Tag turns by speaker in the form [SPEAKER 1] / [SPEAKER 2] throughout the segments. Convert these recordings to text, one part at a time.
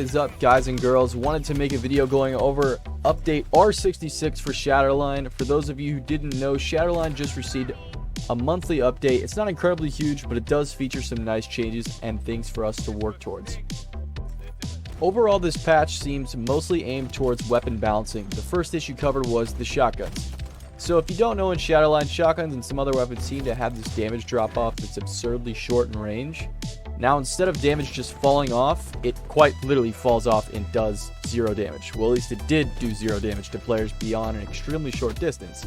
[SPEAKER 1] is up, guys and girls? Wanted to make a video going over update R66 for Shatterline. For those of you who didn't know, Shatterline just received a monthly update. It's not incredibly huge, but it does feature some nice changes and things for us to work towards. Overall, this patch seems mostly aimed towards weapon balancing. The first issue covered was the shotguns. So if you don't know, in Shatterline, shotguns and some other weapons seem to have this damage drop off that's absurdly short in range. Now, instead of damage just falling off, it quite literally falls off and does 0 damage. Well, at least it did do 0 damage to players beyond an extremely short distance.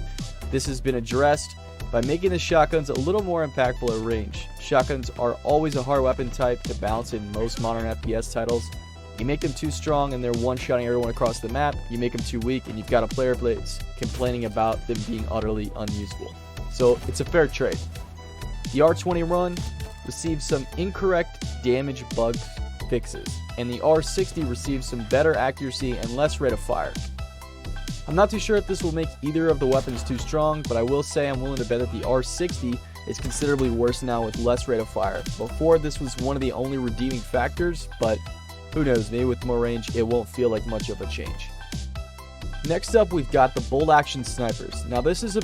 [SPEAKER 1] This has been addressed by making the shotguns a little more impactful at range. Shotguns are always a hard weapon type to balance in most modern FPS titles. You make them too strong and they're one-shotting everyone across the map. You make them too weak and you've got a player base complaining about them being utterly unusable. So it's a fair trade. The R20 run received some incorrect damage bug fixes, and the R60 received some better accuracy and less rate of fire. I'm not too sure if this will make either of the weapons too strong, but I will say I'm willing to bet that the R60 is considerably worse now with less rate of fire. Before, this was one of the only redeeming factors, but who knows, maybe with more range it won't feel like much of a change. Next up, we've got the bolt action snipers. Now, this is a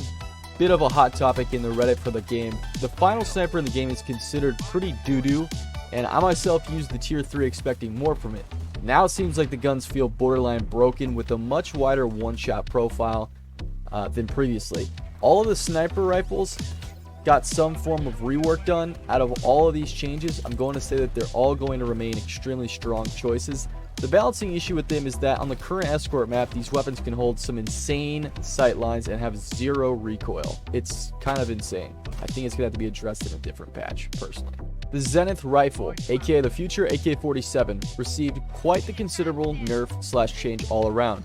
[SPEAKER 1] bit of a hot topic in the Reddit for the game. The final sniper in the game is considered pretty doo-doo, and I myself used the tier 3 expecting more from it. Now it seems like the guns feel borderline broken with a much wider one-shot profile than previously. All of the sniper rifles got some form of rework done. Out of all of these changes, I'm going to say that they're all going to remain extremely strong choices. The balancing issue with them is that on the current escort map, these weapons can hold some insane sight lines and have 0 recoil. It's kind of insane. I think it's going to have to be addressed in a different patch, personally. The Zenith rifle, aka the future AK-47, received quite the considerable nerf/change all around.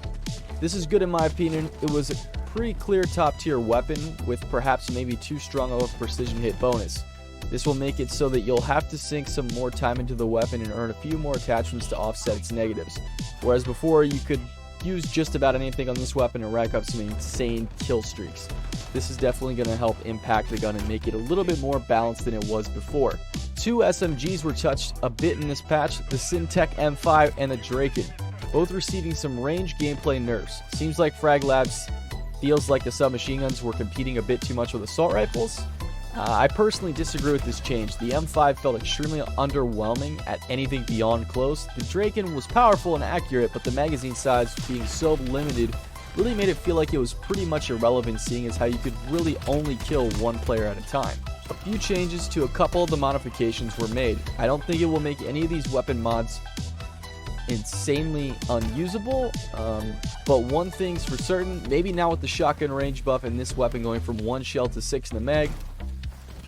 [SPEAKER 1] This is good in my opinion. It was a pretty clear top tier weapon with perhaps maybe too strong of a precision hit bonus. This will make it so that you'll have to sink some more time into the weapon and earn a few more attachments to offset its negatives. Whereas before, you could use just about anything on this weapon and rack up some insane kill streaks. This is definitely going to help impact the gun and make it a little bit more balanced than it was before. 2 SMGs were touched a bit in this patch, the Syntech M5 and the Draken, both receiving some range gameplay nerfs. Seems like Frag Labs feels like the submachine guns were competing a bit too much with assault rifles. I personally disagree with this change. The M5 felt extremely underwhelming at anything beyond close. The Draken was powerful and accurate, but the magazine size being so limited really made it feel like it was pretty much irrelevant, seeing as how you could really only kill one player at a time. A few changes to a couple of the modifications were made. I don't think it will make any of these weapon mods insanely unusable, but one thing's for certain, maybe now with the shotgun range buff and this weapon going from 1 shell to 6 in the mag,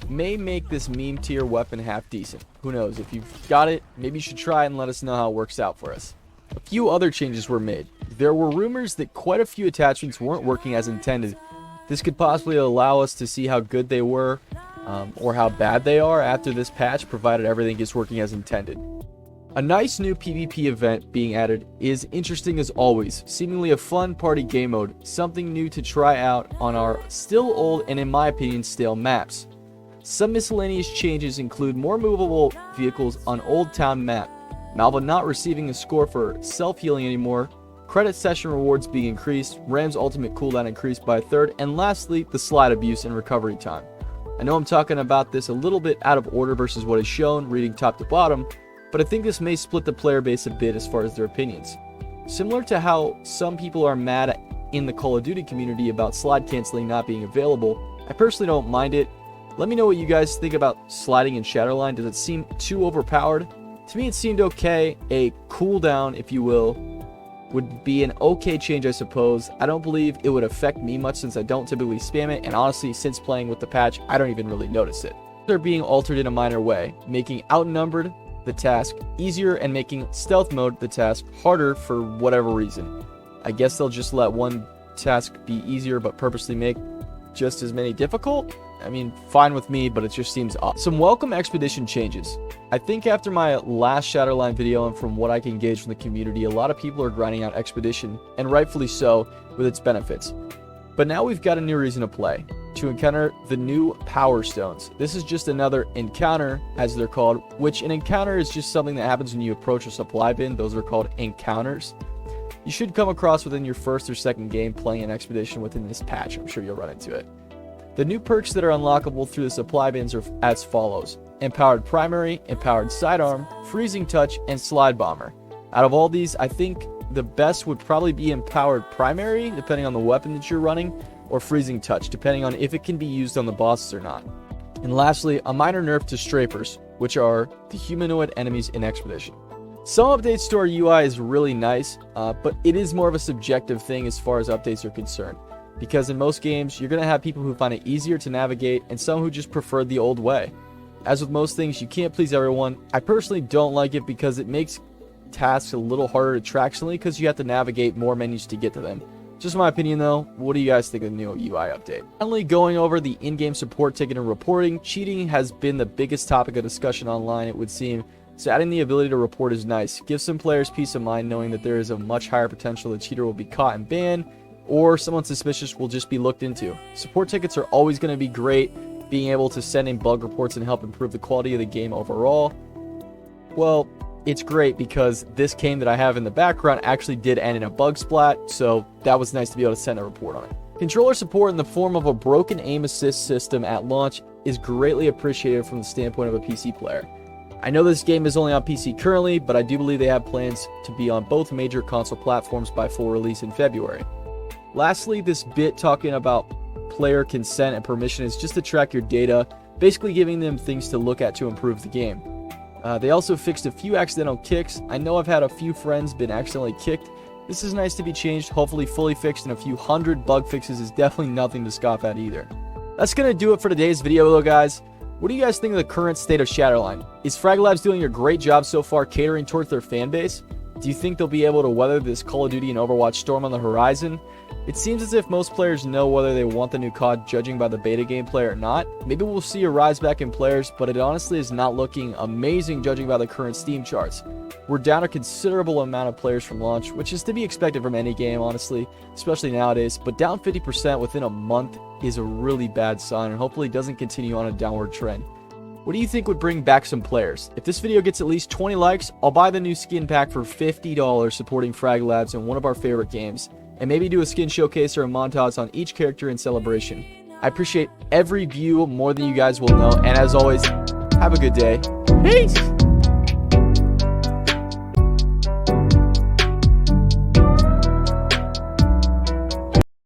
[SPEAKER 1] may make this meme tier weapon half decent. Who knows? If you've got it, maybe you should try it and let us know how it works out for us. A few other changes were made. There were rumors that quite a few attachments weren't working as intended. This could possibly allow us to see how good they were or how bad they are after this patch, provided everything is working as intended. A nice new PvP event being added is interesting as always, seemingly a fun party game mode, something new to try out on our still old and in my opinion stale maps. Some miscellaneous changes include more movable vehicles on Old Town map, Malva not receiving a score for self-healing anymore, credit session rewards being increased, Ram's ultimate cooldown increased by a third, and lastly, the slide abuse and recovery time. I know I'm talking about this a little bit out of order versus what is shown, reading top to bottom, but I think this may split the player base a bit as far as their opinions. Similar to how some people are mad in the Call of Duty community about slide canceling not being available, I personally don't mind it. Let me know what you guys think about sliding in Shatterline. Does it seem too overpowered? To me, it seemed okay. A cooldown, if you will, would be an okay change, I suppose. I don't believe it would affect me much since I don't typically spam it, and honestly, since playing with the patch, I don't even really notice it. They're being altered in a minor way, making outnumbered the task easier and making stealth mode the task harder for whatever reason. I guess they'll just let one task be easier but purposely make just as many difficult? I mean, fine with me, but it just seems odd. Some welcome expedition changes. I think after my last Shatterline video and from what I can gauge from the community, a lot of people are grinding out expedition, and rightfully so, with its benefits. But now we've got a new reason to play. to encounter the new Power Stones. This is just another encounter, as they're called, which an encounter is just something that happens when you approach a supply bin. Those are called encounters. You should come across within your first or second game playing an expedition within this patch. I'm sure you'll run into it. The new perks that are unlockable through the supply bins are as follows: Empowered Primary, Empowered Sidearm, Freezing Touch, and Slide Bomber. Out of all these, I think the best would probably be Empowered Primary, depending on the weapon that you're running, or Freezing Touch, depending on if it can be used on the bosses or not. And lastly, a minor nerf to Strafers, which are the humanoid enemies in Expedition. Some updates to our UI is really nice, but it is more of a subjective thing as far as updates are concerned. Because in most games, you're going to have people who find it easier to navigate and some who just prefer the old way. As with most things, you can't please everyone. I personally don't like it because it makes tasks a little harder to track because you have to navigate more menus to get to them. Just my opinion though. What do you guys think of the new UI update? Finally, going over the in-game support ticket and reporting, cheating has been the biggest topic of discussion online, it would seem. So adding the ability to report is nice. Gives some players peace of mind knowing that there is a much higher potential the cheater will be caught and banned, or someone suspicious will just be looked into. Support tickets are always going to be great. Being able to send in bug reports and help improve the quality of the game overall, well, it's great because this game that I have in the background actually did end in a bug splat, so that was nice to be able to send a report on it. Controller support in the form of a broken aim assist system at launch is greatly appreciated from the standpoint of a PC player. I know this game is only on PC currently, but I do believe they have plans to be on both major console platforms by full release in February. Lastly, this bit talking about player consent and permission is just to track your data, basically giving them things to look at to improve the game. They also fixed a few accidental kicks. I know I've had a few friends been accidentally kicked. This is nice to be changed, hopefully fully fixed, and a few hundred bug fixes is definitely nothing to scoff at either. That's going to do it for today's video though, guys. What do you guys think of the current state of Shatterline? Is Frag Labs doing a great job so far catering towards their fan base? Do you think they'll be able to weather this Call of Duty and Overwatch storm on the horizon? It seems as if most players know whether they want the new COD judging by the beta gameplay or not. Maybe we'll see a rise back in players, but it honestly is not looking amazing judging by the current Steam charts. We're down a considerable amount of players from launch, which is to be expected from any game, honestly, especially nowadays, but down 50% within a month is a really bad sign and hopefully doesn't continue on a downward trend. What do you think would bring back some players? If this video gets at least 20 likes, I'll buy the new skin pack for $50 supporting Frag Labs in one of our favorite games, and maybe do a skin showcase or a montage on each character in celebration. I appreciate every view more than you guys will know, and as always, have a good day. Peace!